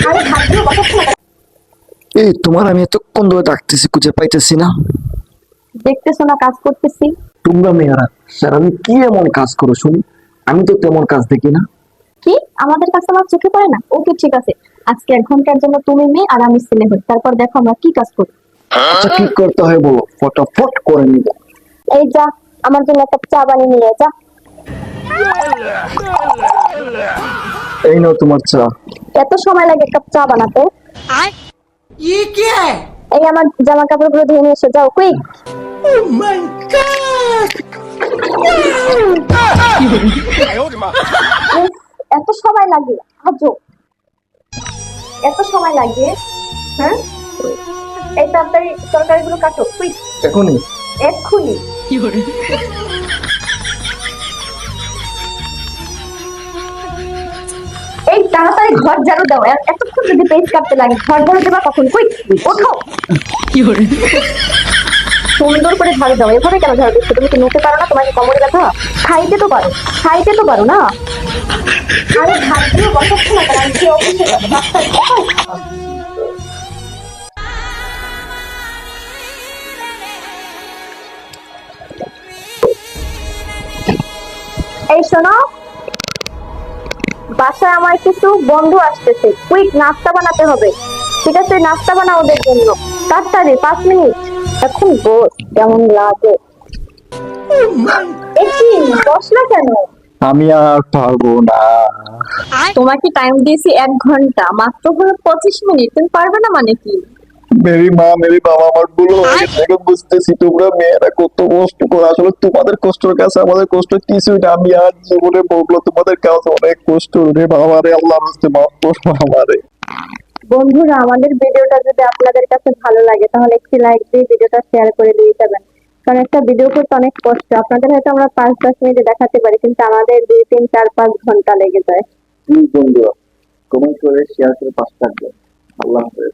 আরে ভাগ্য বসাচ্ছ না। এই তোমার আমি এতক্ষণ ধরে ডাকতেছি, খুঁজে পাইতেছি না। দেখতেছো না কাজ করতেছি। তোমরা মেয়েরা সারাদিন কি এমন কাজ করো শুনি? আমি তো তেমন কাজ দেখি না। কি আমাদের কাছে আমার চোখে পড়ে না? ওকে ঠিক আছে, আজকে 1 ঘন্টার জন্য তুমি মেয়ে আর আমি ছেলে হই, তারপর দেখো আমরা কি কাজ করি। আচ্ছা কি করতে হয় বলো, ফটাফট করে নিব। এই যা, আমার জন্য একটা চা বানিয়ে নিয়ে যা। এই নাও তোমার চা। এত সময় লাগে এক কাপ চা বানাতে? ये क्या है? এই আমার জামা কাপড়গুলো ধুয়ে নিয়ে এসে যাও, কুইক। Oh my god! এত সময় লাগে আজও, এত সময় লাগে? হ্যাঁ, এই তাড়াতাড়ি তরকারিগুলো কাটো, কুইক, এখনই? এক্ষুনি। এই তাড়াতাড়ি ঘর ঝাড়ু দাও, এতক্ষণ যদি পেজ কাটতে লাগে ঘর ঝাড়ু দেবা কখন? কুইক, ওঠো। সুন্দর করে ঝাড়ু দাও, এভাবে কেন ঝাড়ু দিচ্ছ? তুমি কি নিতে পারো না? তোমার কি কোমরে ব্যথা? খাইতে তো পারো, খাইতে তো পারো না। আরে ভাত দিয়ে বসাচ্ছ না কেন? আমি কি অফিসে যাবো? ভাতটা কোথায়? এই শোনো, বাসায় আমার কিছু বন্ধু আসতেছে, কুইক নাস্তা বানাতে হবে। ঠিক আছে, নাস্তা বানাও ওদের জন্য, তাড়াতাড়ি 5 মিনিট। এখন বস, কেমন লাগে? একই বসলা কেন? আমি আর পারবো না। তোমাকে টাইম দিয়েছি 1 ঘন্টা, মাত্র হলো 25 মিনিট, তুমি পারবে না মানে কি? মেরি মা মেরি বাবা, আমার ভুল হয়ে গেছে। এখন বুঝতেছি তোমরা মেয়েরা কত কষ্ট করো। আসলে তোমাদের কষ্টের কাছে আমাদের কষ্ট কিছুই না। আমি আর জীবনে বলবো তোমাদের কাছে অনেক কষ্ট রে বাবা রে, আল্লাহ রাস্তে মাফ করো আমারে। বন্ধুরা, আমাদের ভিডিওটা যদি আপনাদের কাছে ভালো লাগে তাহলে একটি লাইক দিয়ে ভিডিওটা শেয়ার করে দিয়ে যাবেন, কারণ একটা ভিডিও করতে অনেক কষ্ট। আপনাদের হয়তো আমরা 5-10 মিনিটে দেখাতে পারি, কিন্তু আমাদের 2-3-4-5 ঘন্টা লেগে যায়। প্লিজ বন্ধুরা কমেন্ট করে শেয়ার করে পাশে থাকবেন। আল্লাহ হাফেজ।